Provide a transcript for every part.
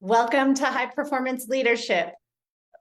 Welcome to High Performance Leadership,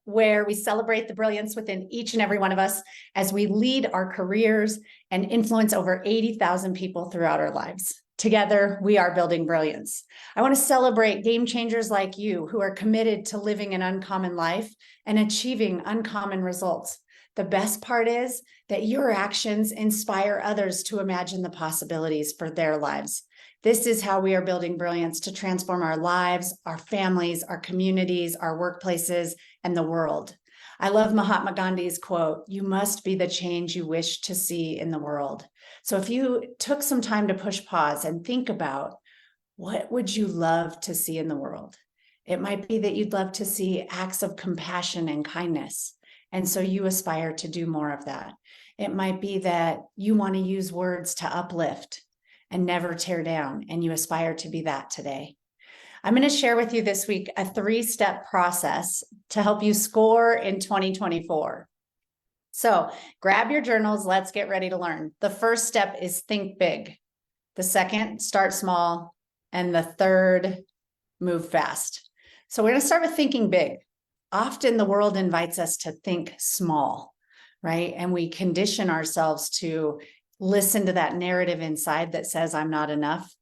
where we celebrate the brilliance within each and every one of us as we lead our careers and influence over 80,000 people throughout our lives. Together, we are building brilliance. I want to celebrate game changers like you who are committed to living an uncommon life and achieving uncommon results. The best part is that your actions inspire others to imagine the possibilities for their lives. This is how we are building brilliance to transform our lives, our families, our communities, our workplaces, and the world. I love Mahatma Gandhi's quote, "You must be the change you wish to see in the world." So if you took some time to push pause and think about what would you love to see in the world? It might be that you'd love to see acts of compassion and kindness. And so you aspire to do more of that. It might be that you want to use words to uplift and never tear down, and you aspire to be that today. I'm going to share with you this week a 3-step process to help you score in 2024. So grab your journals. Let's get ready to learn. The first step is think big. The second, start small. And the third, move fast. So we're going to start with thinking big. Often the world invites us to think small, right? And we condition ourselves to listen to that narrative inside that says, I'm not enough.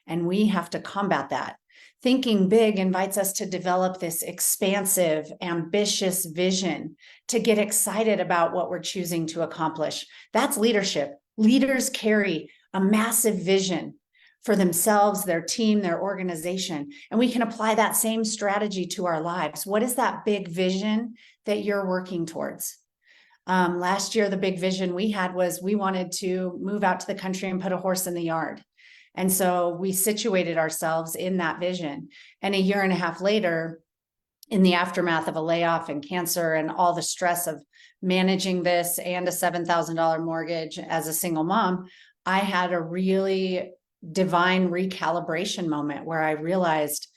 And we have to combat that. Thinking big invites us to develop this expansive, ambitious vision, to get excited about what we're choosing to accomplish. That's leadership. Leaders carry a massive vision for themselves, their team, their organization. And we can apply that same strategy to our lives. What is that big vision that you're working towards? Last year, the big vision we had was we wanted to move out to the country and put a horse in the yard. And so we situated ourselves in that vision. And a year and a half later, in the aftermath of a layoff and cancer and all the stress of managing this and a $7,000 mortgage as a single mom, I had a really divine recalibration moment where I realized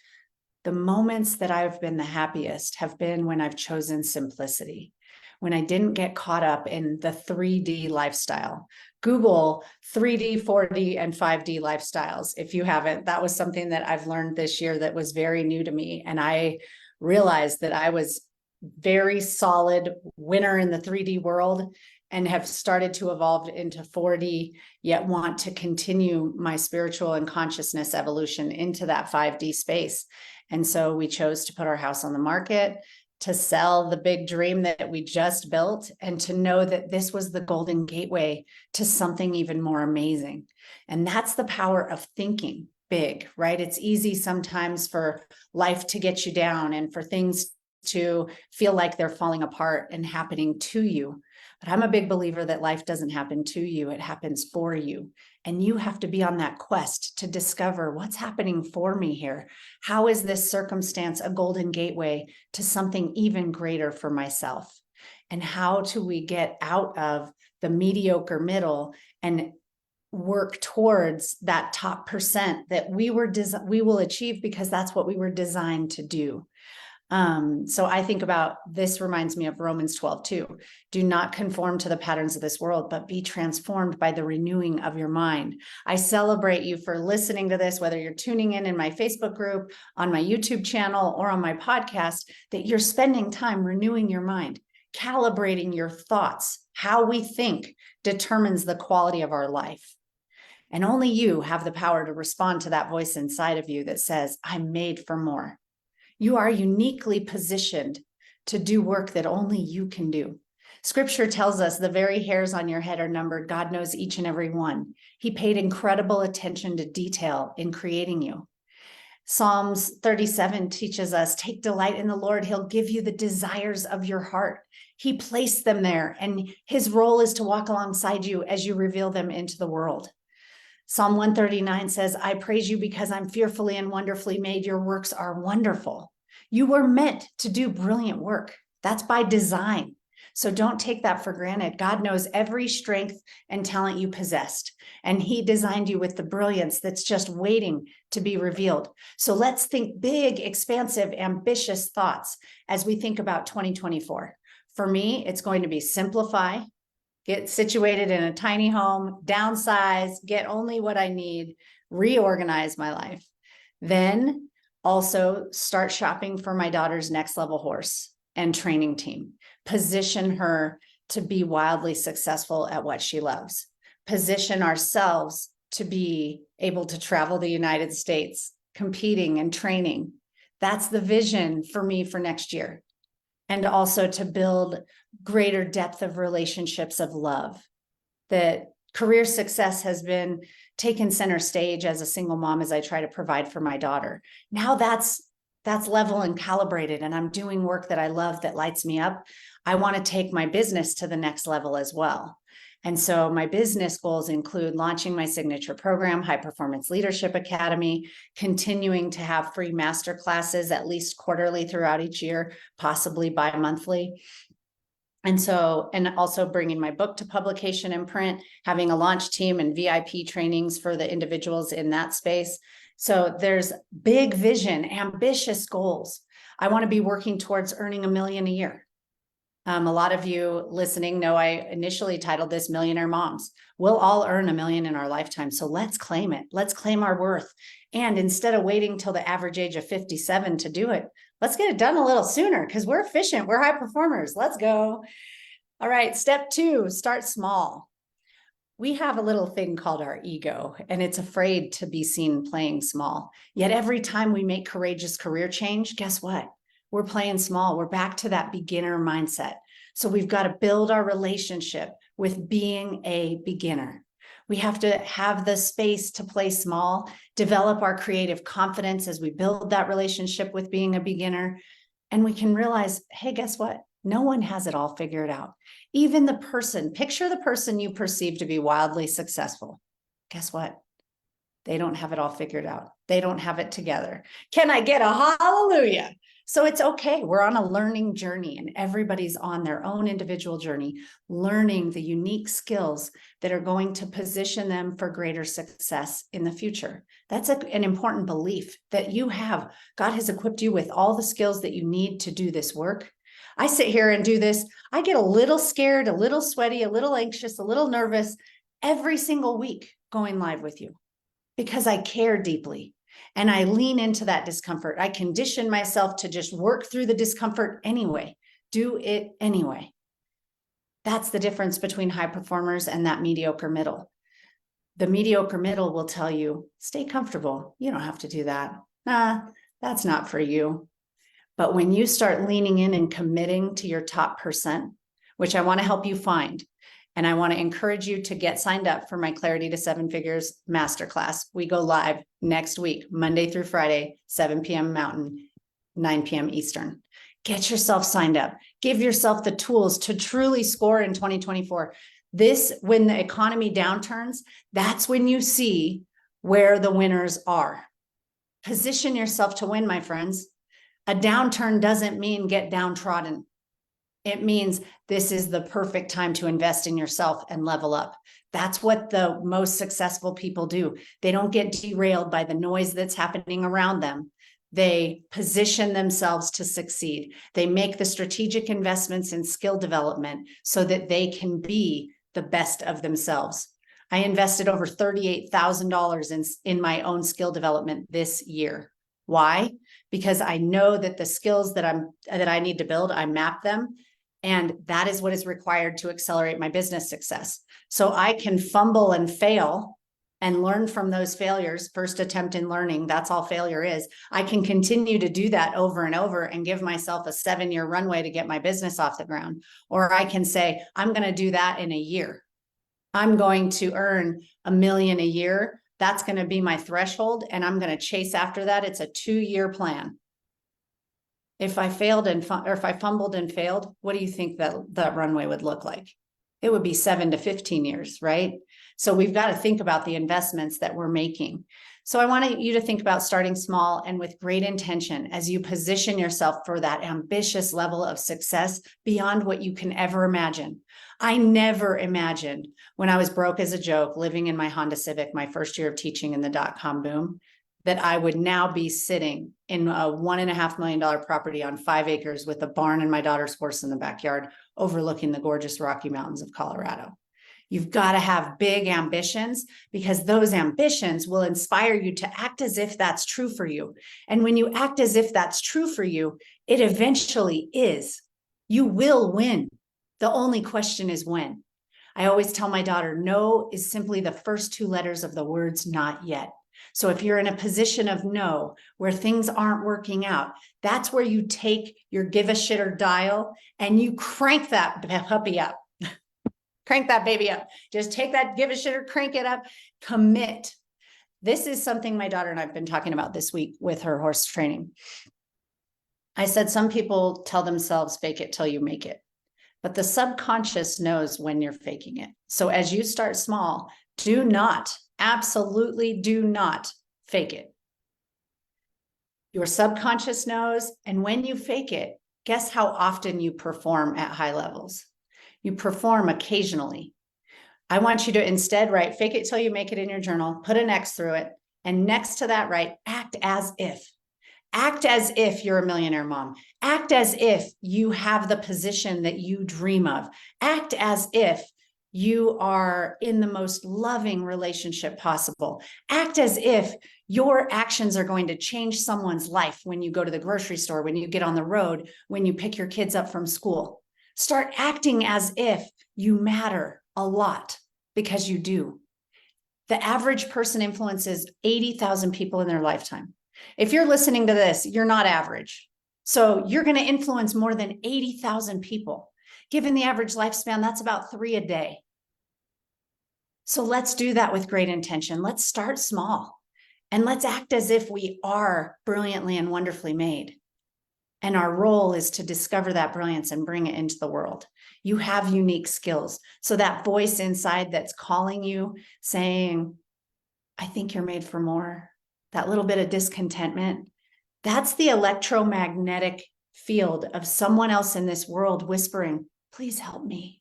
the moments that I've been the happiest have been when I've chosen simplicity, when I didn't get caught up in the 3D lifestyle. Google 3D, 4D, and 5D lifestyles. If you haven't, that was something that I've learned this year that was very new to me. And I realized that I was very solid winner in the 3D world and have started to evolve into 4D, yet want to continue my spiritual and consciousness evolution into that 5D space. And so we chose to put our house on the market, to sell the big dream that we just built, and to know that this was the golden gateway to something even more amazing. And that's the power of thinking big, right? It's easy sometimes for life to get you down and for things to feel like they're falling apart and happening to you. But I'm a big believer that life doesn't happen to you, it happens for you. And you have to be on that quest to discover what's happening for me here. How is this circumstance a golden gateway to something even greater for myself? And how do we get out of the mediocre middle and work towards that top percent that we will achieve, because that's what we were designed to do. So I think about, this reminds me of Romans 12 too. Do not conform to the patterns of this world, but be transformed by the renewing of your mind. I celebrate you for listening to this, whether you're tuning in my Facebook group, on my YouTube channel, or on my podcast, that you're spending time renewing your mind, calibrating your thoughts. How we think determines the quality of our life. And only you have the power to respond to that voice inside of you that says, I'm made for more. You are uniquely positioned to do work that only you can do. Scripture tells us the very hairs on your head are numbered. God knows each and every one. He paid incredible attention to detail in creating you. Psalms 37 teaches us, take delight in the Lord. He'll give you the desires of your heart. He placed them there, and his role is to walk alongside you as you reveal them into the world. Psalm 139 says, I praise you because I'm fearfully and wonderfully made. Your works are wonderful. You were meant to do brilliant work. That's by design. So don't take that for granted. God knows every strength and talent you possessed, and he designed you with the brilliance that's just waiting to be revealed. So let's think big, expansive, ambitious thoughts as we think about 2024. For me, it's going to be simplify, get situated in a tiny home, downsize, get only what I need, reorganize my life. Then Also, start shopping for my daughter's next level horse and training team. Position her to be wildly successful at what she loves. Position ourselves to be able to travel the United States, competing and training. That's the vision for me for next year. And also to build greater depth of relationships of love. That career success has been taken center stage as a single mom as I try to provide for my daughter. Now that's level and calibrated, and I'm doing work that I love that lights me up. I want to take my business to the next level as well. And so my business goals include launching my signature program, High Performance Leadership Academy, continuing to have free masterclasses at least quarterly throughout each year, possibly bi-monthly. And so, and also bringing my book to publication and print, having a launch team and VIP trainings for the individuals in that space. So there's big vision, ambitious goals. I want to be working towards earning $1 million a year. A lot of you listening know I initially titled this Millionaire Moms. We'll all earn $1 million in our lifetime. So let's claim it. Let's claim our worth. And instead of waiting till the average age of 57 to do it, let's get it done a little sooner because we're efficient. We're high performers. Let's go. All right. Step 2, start small. We have a little thing called our ego, and it's afraid to be seen playing small. Yet every time we make courageous career change, guess what? We're playing small. We're back to that beginner mindset. So we've got to build our relationship with being a beginner. We have to have the space to play small, develop our creative confidence as we build that relationship with being a beginner. And we can realize, hey, guess what? No one has it all figured out. Even the person, picture the person you perceive to be wildly successful. Guess what? They don't have it all figured out. They don't have it together. Can I get a hallelujah? So it's okay. We're on a learning journey, and everybody's on their own individual journey, learning the unique skills that are going to position them for greater success in the future. That's an important belief that you have. God has equipped you with all the skills that you need to do this work. I sit here and do this. I get a little scared, a little sweaty, a little anxious, a little nervous every single week going live with you because I care deeply. And I lean into that discomfort. I condition myself to just work through the discomfort anyway. Do it anyway. That's the difference between high performers and that mediocre middle. The mediocre middle will tell you, stay comfortable. You don't have to do that. Nah, that's not for you. But when you start leaning in and committing to your top percent, which I want to help you find, and I want to encourage you to get signed up for my Clarity to 7 Figures Masterclass. We go live next week, Monday through Friday, 7 p.m. Mountain, 9 p.m. Eastern. Get yourself signed up. Give yourself the tools to truly score in 2024. When the economy downturns, that's when you see where the winners are. Position yourself to win, my friends. A downturn doesn't mean get downtrodden. It means this is the perfect time to invest in yourself and level up. That's what the most successful people do. They don't get derailed by the noise that's happening around them. They position themselves to succeed. They make the strategic investments in skill development so that they can be the best of themselves. I invested over $38,000 in my own skill development this year. Why? Because I know that the skills that I need to build, I map them. And that is what is required to accelerate my business success. So I can fumble and fail and learn from those failures. First attempt in learning, that's all failure is. I can continue to do that over and over and give myself a 7-year runway to get my business off the ground. Or I can say, I'm going to do that in a year. I'm going to earn $1 million a year. That's going to be my threshold. And I'm going to chase after that. It's a 2-year plan. If I failed or if I fumbled and failed, what do you think that runway would look like? It would be 7 to 15 years, right? So we've got to think about the investments that we're making. So I want you to think about starting small and with great intention as you position yourself for that ambitious level of success beyond what you can ever imagine. I never imagined when I was broke as a joke, living in my Honda Civic, my first year of teaching in the dot-com boom, that I would now be sitting in a $1.5 million property on 5 acres with a barn and my daughter's horse in the backyard, overlooking the gorgeous Rocky Mountains of Colorado. You've got to have big ambitions, because those ambitions will inspire you to act as if that's true for you. And when you act as if that's true for you, it eventually is. You will win. The only question is when. I always tell my daughter, no is simply the first two letters of the words not yet. So if you're in a position of no, where things aren't working out, that's where you take your give a shitter dial and you crank that puppy up. Crank that baby up. Just take that give a shitter, crank it up, commit. This is something my daughter and I've been talking about this week with her horse training. I said, some people tell themselves fake it till you make it, but the subconscious knows when you're faking it. So as you start small, do not, absolutely do not fake it. Your subconscious knows, and when you fake it, guess how often you perform at high levels? You perform occasionally. I want you to instead write fake it till you make it in your journal, put an X through it, and next to that write act as if. Act as if you're a millionaire mom. Act as if you have the position that you dream of. Act as if you are in the most loving relationship possible. Act as if your actions are going to change someone's life when you go to the grocery store, when you get on the road, when you pick your kids up from school. Start acting as if you matter a lot, because you do. The average person influences 80,000 people in their lifetime. If you're listening to this, you're not average. So you're going to influence more than 80,000 people. Given the average lifespan, that's about 3 a day. So let's do that with great intention. Let's start small and let's act as if we are brilliantly and wonderfully made. And our role is to discover that brilliance and bring it into the world. You have unique skills. So that voice inside that's calling you, saying, I think you're made for more, that little bit of discontentment, that's the electromagnetic field of someone else in this world whispering, please help me.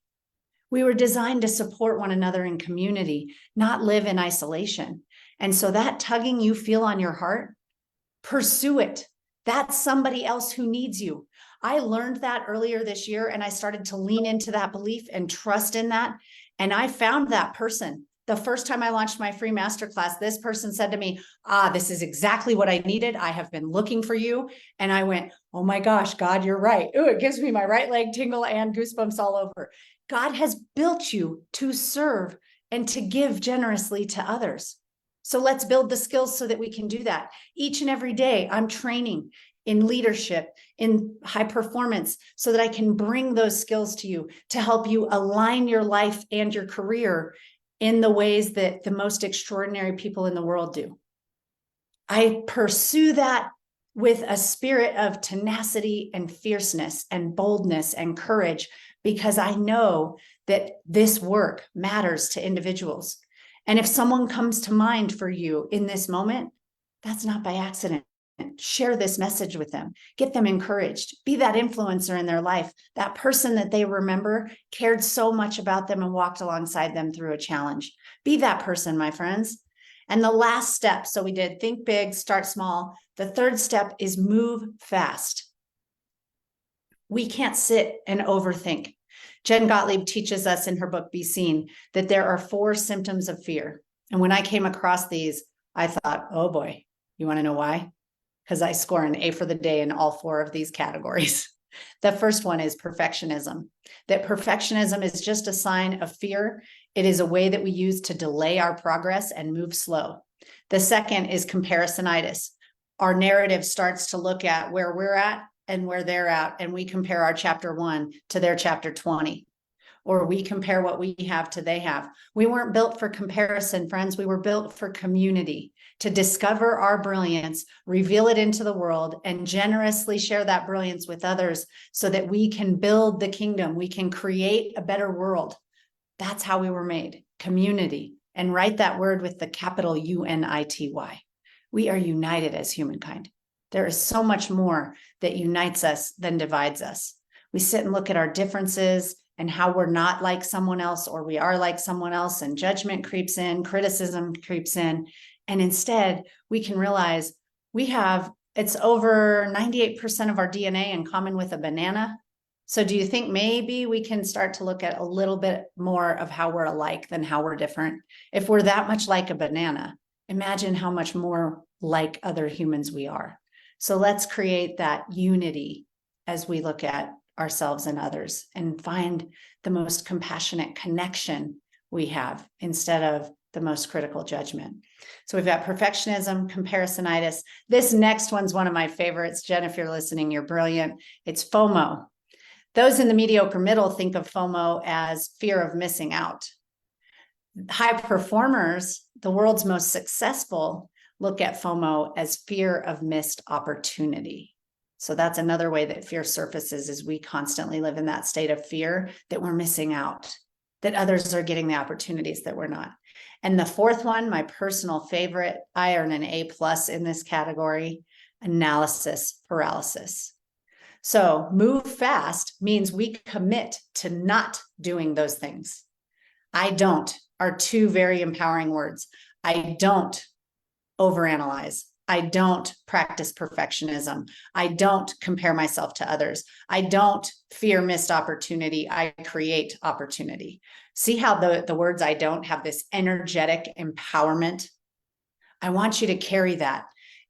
We were designed to support one another in community, not live in isolation. And so that tugging you feel on your heart, pursue it. That's somebody else who needs you. I learned that earlier this year, and I started to lean into that belief and trust in that. And I found that person. The first time I launched my free masterclass, this person said to me, this is exactly what I needed. I have been looking for you. And I went, oh my gosh, God, you're right. Ooh, it gives me my right leg tingle and goosebumps all over. God has built you to serve and to give generously to others. So let's build the skills so that we can do that. Each and every day, I'm training in leadership, in high performance, so that I can bring those skills to you to help you align your life and your career in the ways that the most extraordinary people in the world do. I pursue that with a spirit of tenacity and fierceness and boldness and courage, because I know that this work matters to individuals. And if someone comes to mind for you in this moment, that's not by accident. Share this message with them. Get them encouraged. Be that influencer in their life. That person that they remember cared so much about them and walked alongside them through a challenge. Be that person, my friends. And the last step, so we did think big, start small. The third step is move fast. We can't sit and overthink. Jen Gottlieb teaches us in her book, Be Seen, that there are 4 symptoms of fear. And when I came across these, I thought, oh boy, you want to know why? Because I score an A for the day in all 4 of these categories. The first one is perfectionism. That perfectionism is just a sign of fear. It is a way that we use to delay our progress and move slow. The second is comparisonitis. Our narrative starts to look at where we're at and where they're at, and we compare our chapter 1 to their chapter 20. Or we compare what we have to they have. We weren't built for comparison, friends. We were built for community, to discover our brilliance, reveal it into the world, and generously share that brilliance with others so that we can build the kingdom. We can create a better world. That's how we were made, community. And write that word with the capital UNITY. We are united as humankind. There is so much more that unites us than divides us. We sit and look at our differences and how we're not like someone else, or we are like someone else, and judgment creeps in, criticism creeps in. And instead, we can realize it's over 98% of our DNA in common with a banana. So do you think maybe we can start to look at a little bit more of how we're alike than how we're different? If we're that much like a banana, imagine how much more like other humans we are. So let's create that unity as we look at ourselves and others and find the most compassionate connection we have instead of the most critical judgment. So we've got perfectionism, comparisonitis. This next one's one of my favorites. Jen, if you're listening, you're brilliant. It's FOMO. Those in the mediocre middle think of FOMO as fear of missing out. High performers, the world's most successful, look at FOMO as fear of missed opportunity. So that's another way that fear surfaces, is we constantly live in that state of fear that we're missing out, that others are getting the opportunities that we're not. And the fourth one, my personal favorite, I earn an A+ in this category, analysis paralysis. So move fast means we commit to not doing those things. I don't are two very empowering words. I don't overanalyze. I don't practice perfectionism. I don't compare myself to others. I don't fear missed opportunity. I create opportunity. See how the words I don't have this energetic empowerment? I want you to carry that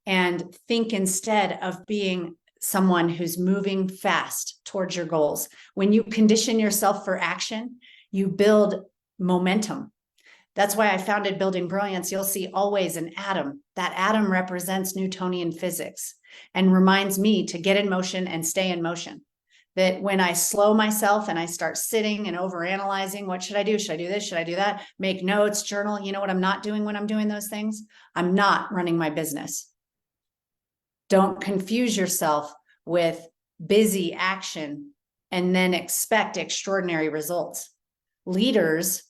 and think instead of being someone who's moving fast towards your goals. When you condition yourself for action, you build momentum. That's why I founded Building Brilliance. You'll see always an atom. That atom represents Newtonian physics and reminds me to get in motion and stay in motion. That when I slow myself and I start sitting and overanalyzing, what should I do? Should I do this? Should I do that? Make notes, journal. You know what I'm not doing when I'm doing those things? I'm not running my business. Don't confuse yourself with busy action and then expect extraordinary results. Leaders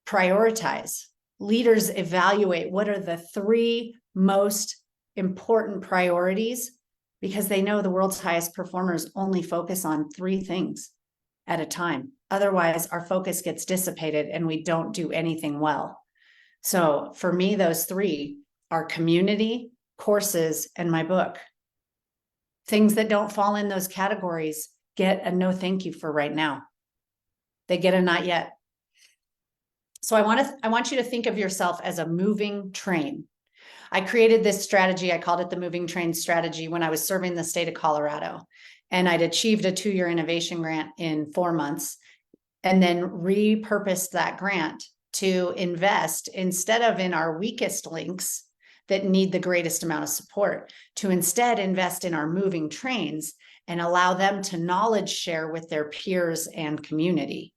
prioritize. Leaders evaluate what are the 3 most important priorities, because they know the world's highest performers only focus on 3 things at a time. Otherwise, our focus gets dissipated and we don't do anything well. So for me, those 3 are community, courses, and my book. Things that don't fall in those categories get a no thank you for right now. They get a not yet. So I want you to think of yourself as a moving train. I created this strategy. I called it the moving train strategy when I was serving the state of Colorado. And I'd achieved a 2-year innovation grant in 4 months and then repurposed that grant to invest, instead of in our weakest links that need the greatest amount of support, to instead invest in our moving trains and allow them to knowledge share with their peers and community.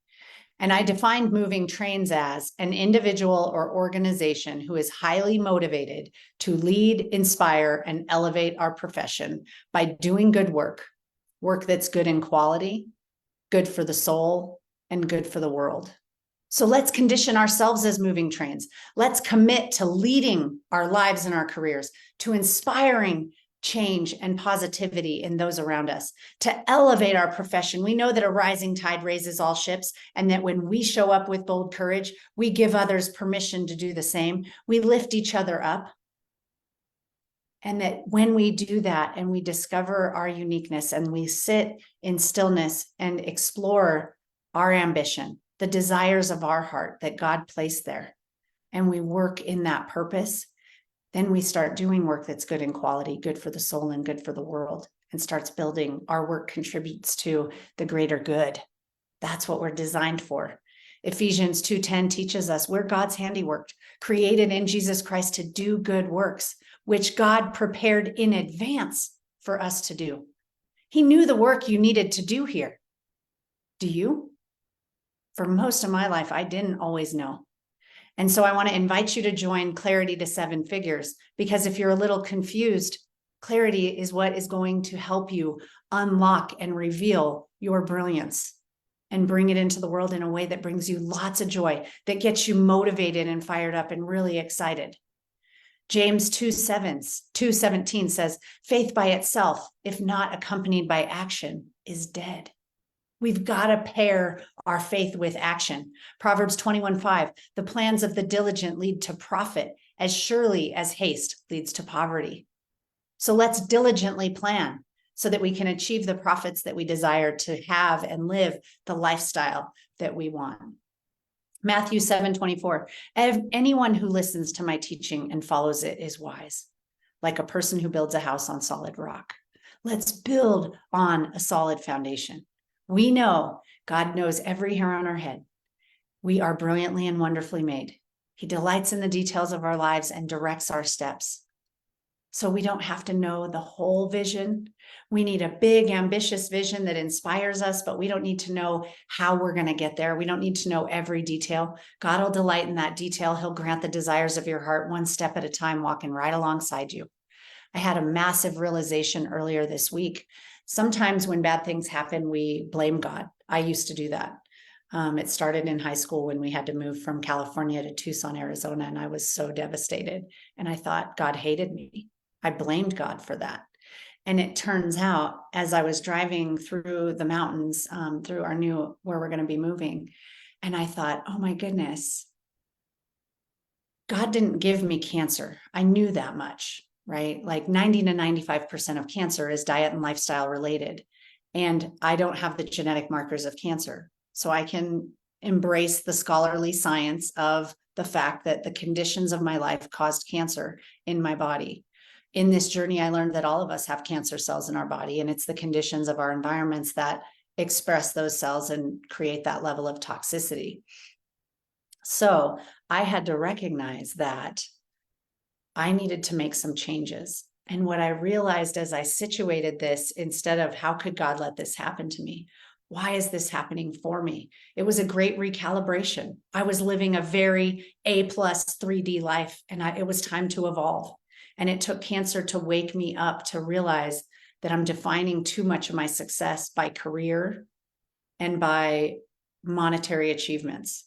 And I defined moving trains as an individual or organization who is highly motivated to lead, inspire, and elevate our profession by doing good work that's good in quality, good for the soul, and good for the world. So let's condition ourselves as moving trains. Let's commit to leading our lives and our careers, to inspiring change and positivity in those around us, to elevate our profession. We know that a rising tide raises all ships, and that when we show up with bold courage, we give others permission to do the same. We lift each other up. And that when we do that and we discover our uniqueness and we sit in stillness and explore our ambition, the desires of our heart that God placed there, and we work in that purpose, then we start doing work that's good in quality, good for the soul and good for the world, and starts building. Our work contributes to the greater good. That's what we're designed for. Ephesians 2:10 teaches us we're God's handiwork, created in Jesus Christ to do good works, which God prepared in advance for us to do. He knew the work you needed to do here. Do you? For most of my life, I didn't always know. And so I want to invite you to join Clarity to 7 Figures, because if you're a little confused, clarity is what is going to help you unlock and reveal your brilliance and bring it into the world in a way that brings you lots of joy, that gets you motivated and fired up and really excited. James 2:17 says, faith by itself, if not accompanied by action, is dead. We've got to pair our faith with action. Proverbs 21:5, the plans of the diligent lead to profit as surely as haste leads to poverty. So let's diligently plan. so that we can achieve the profits that we desire to have and live the lifestyle that we want. Matthew 7:24, anyone who listens to my teaching and follows it is wise, like a person who builds a house on solid rock. Let's build on a solid foundation. We know God knows every hair on our head. We are brilliantly and wonderfully made. He delights in the details of our lives and directs our steps. So we don't have to know the whole vision. We need a big, ambitious vision that inspires us, but we don't need to know how we're going to get there. We don't need to know every detail. God will delight in that detail. He'll grant the desires of your heart one step at a time, walking right alongside you. I had a massive realization earlier this week. Sometimes when bad things happen, we blame God. I used to do that. It started in high school when we had to move from California to Tucson, Arizona, and I was so devastated. And I thought God hated me. I blamed God for that. And it turns out, as I was driving through the mountains, through our new, where we're going to be moving, and I thought, oh my goodness, God didn't give me cancer. I knew that much, right? Like 90 to 95% of cancer is diet and lifestyle related. And I don't have the genetic markers of cancer. So I can embrace the scholarly science of the fact that the conditions of my life caused cancer in my body. In this journey, I learned that all of us have cancer cells in our body, and it's the conditions of our environments that express those cells and create that level of toxicity. So I had to recognize that I needed to make some changes. And what I realized as I situated this, instead of how could God let this happen to me? Why is this happening for me? It was a great recalibration. I was living a very A+ 3D life, and it was time to evolve. And it took cancer to wake me up to realize that I'm defining too much of my success by career and by monetary achievements.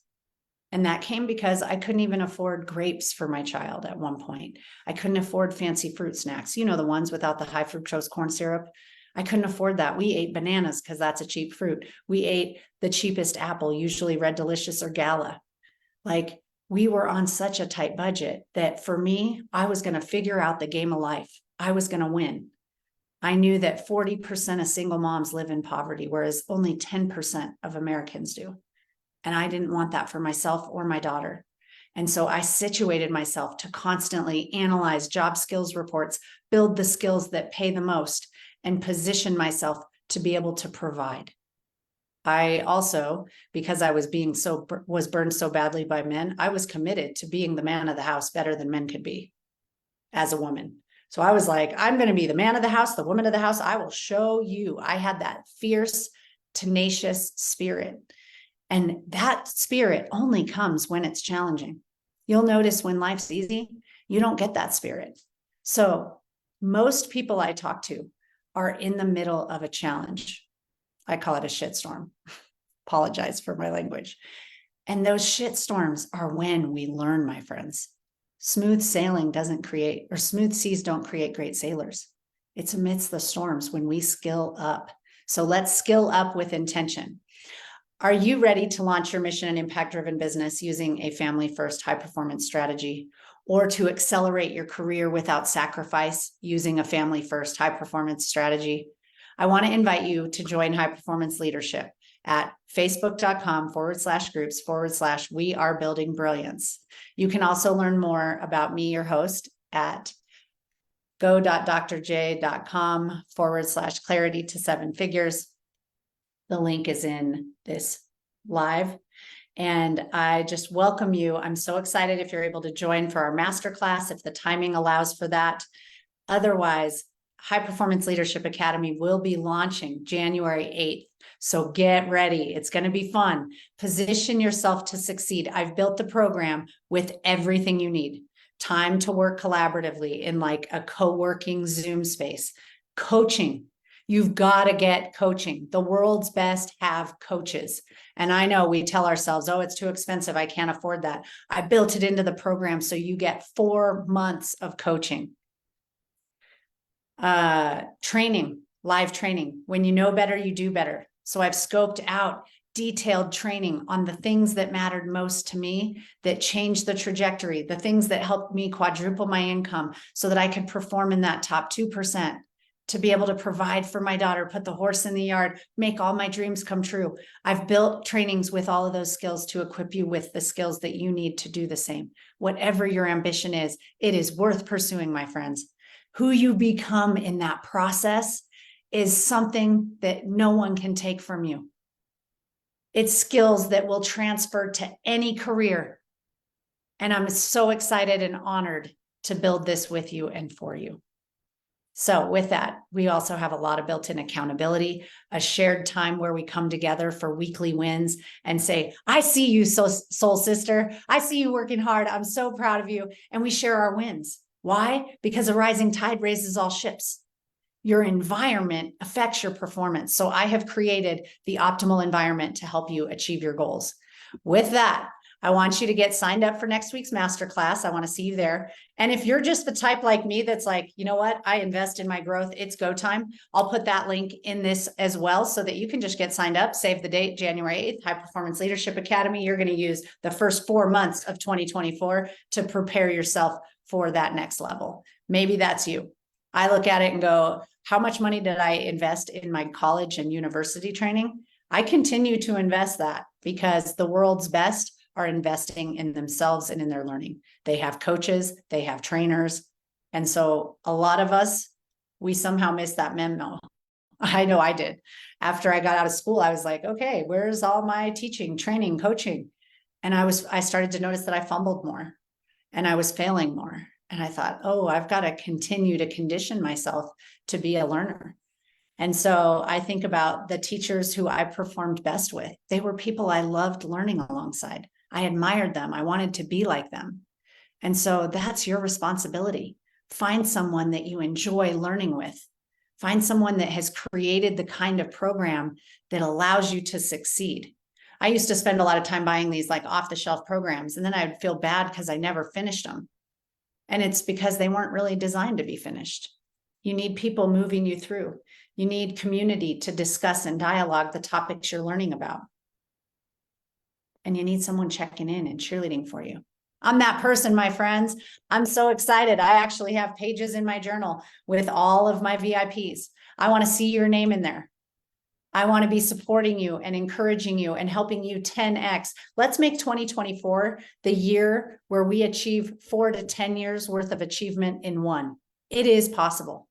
And that came because I couldn't even afford grapes for my child at one point. I couldn't afford fancy fruit snacks, you know, the ones without the high fructose corn syrup. I couldn't afford that. We ate bananas because that's a cheap fruit. We ate the cheapest apple, usually Red Delicious or Gala. Like, we were on such a tight budget that for me, I was going to figure out the game of life. I was going to win. I knew that 40% of single moms live in poverty, whereas only 10% of Americans do. And I didn't want that for myself or my daughter. And so I situated myself to constantly analyze job skills reports, build the skills that pay the most, and position myself to be able to provide. I also, because I was burned so badly by men, I was committed to being the man of the house better than men could be as a woman. So I was like, I'm going to be the man of the house, the woman of the house. I will show you. I had that fierce, tenacious spirit. And that spirit only comes when it's challenging. You'll notice when life's easy, you don't get that spirit. So most people I talk to are in the middle of a challenge. I call it a shitstorm. Apologize for my language. And those shitstorms are when we learn, my friends. Smooth sailing doesn't create, or smooth seas don't create great sailors. It's amidst the storms when we skill up. So let's skill up with intention. Are you ready to launch your mission and impact-driven business using a family-first high-performance strategy, or to accelerate your career without sacrifice using a family-first high-performance strategy? I want to invite you to join High Performance Leadership at facebook.com/groups/We Are Building Brilliance. You can also learn more about me, your host, at go.drj.com/clarity to 7 figures. The link is in this live. And I just welcome you. I'm so excited if you're able to join for our masterclass, if the timing allows for that. Otherwise, High Performance Leadership Academy will be launching January 8th. So get ready. It's going to be fun. Position yourself to succeed. I've built the program with everything you need. Time to work collaboratively in like a co-working Zoom space. Coaching. You've got to get coaching. The world's best have coaches. And I know we tell ourselves, oh, it's too expensive. I can't afford that. I built it into the program so you get 4 months of coaching. Training, live training. When you know better, you do better. So I've scoped out detailed training on the things that mattered most to me, that changed the trajectory, the things that helped me quadruple my income so that I could perform in that top 2%, to be able to provide for my daughter, put the horse in the yard, make all my dreams come true. I've built trainings with all of those skills to equip you with the skills that you need to do the same. Whatever your ambition is, it is worth pursuing, my friends. Who you become in that process is something that no one can take from you. It's skills that will transfer to any career. And I'm so excited and honored to build this with you and for you. So with that, we also have a lot of built-in accountability, a shared time where we come together for weekly wins and say, I see you, soul sister. I see you working hard. I'm so proud of you. And we share our wins. Why? Because a rising tide raises all ships. Your environment affects your performance. So I have created the optimal environment to help you achieve your goals. With that, I want you to get signed up for next week's masterclass. I want to see you there. And if you're just the type like me that's like, you know what, I invest in my growth, it's go time. I'll put that link in this as well so that you can just get signed up, save the date, January 8th, High Performance Leadership Academy. You're going to use the first 4 months of 2024 to prepare yourself for that next level. Maybe that's you. I look at it and go, how much money did I invest in my college and university training? I continue to invest that because the world's best are investing in themselves and in their learning. They have coaches, they have trainers. And so a lot of us, we somehow missed that memo. I know I did. After I got out of school, I was like, okay, where's all my teaching, training, coaching? And I started to notice that I fumbled more and I was failing more. And I thought, oh, I've got to continue to condition myself to be a learner. And so I think about the teachers who I performed best with. They were people I loved learning alongside. I admired them. I wanted to be like them. And so that's your responsibility. Find someone that you enjoy learning with. Find someone that has created the kind of program that allows you to succeed. I used to spend a lot of time buying these like off-the-shelf programs, and then I would feel bad because I never finished them. And it's because they weren't really designed to be finished. You need people moving you through. You need community to discuss and dialogue the topics you're learning about. And you need someone checking in and cheerleading for you. I'm that person, my friends. I'm so excited. I actually have pages in my journal with all of my VIPs. I want to see your name in there. I want to be supporting you and encouraging you and helping you 10x. Let's make 2024 the year where we achieve 4 to 10 years worth of achievement in one. It is possible.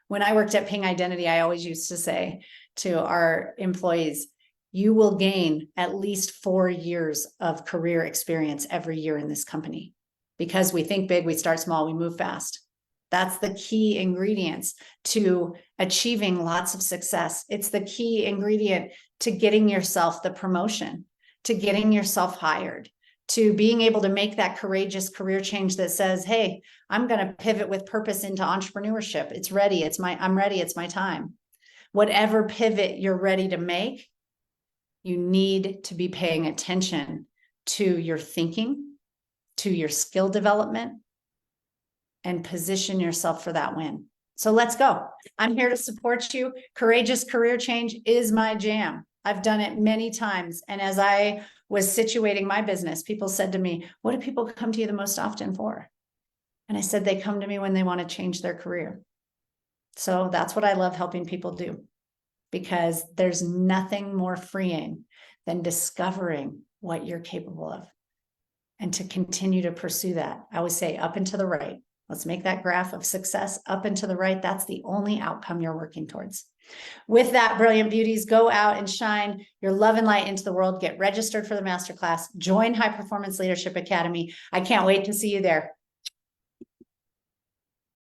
When I worked at Ping Identity, I always used to say to our employees, you will gain at least 4 years of career experience every year in this company. Because we think big, we start small, we move fast. That's the key ingredients to achieving lots of success. It's the key ingredient to getting yourself the promotion, to getting yourself hired, to being able to make that courageous career change that says, hey, I'm going to pivot with purpose into entrepreneurship. It's ready. I'm ready. It's my time. Whatever pivot you're ready to make, you need to be paying attention to your thinking, to your skill development, and position yourself for that win. So let's go. I'm here to support you. Courageous career change is my jam. I've done it many times. And as I was situating my business, people said to me, what do people come to you the most often for? And I said, they come to me when they want to change their career. So that's what I love helping people do, because there's nothing more freeing than discovering what you're capable of and to continue to pursue that. I always say up and to the right. Let's make that graph of success up and to the right. That's the only outcome you're working towards. With that, brilliant beauties, go out and shine your love and light into the world. Get registered for the masterclass. Join High Performance Leadership Academy. I can't wait to see you there.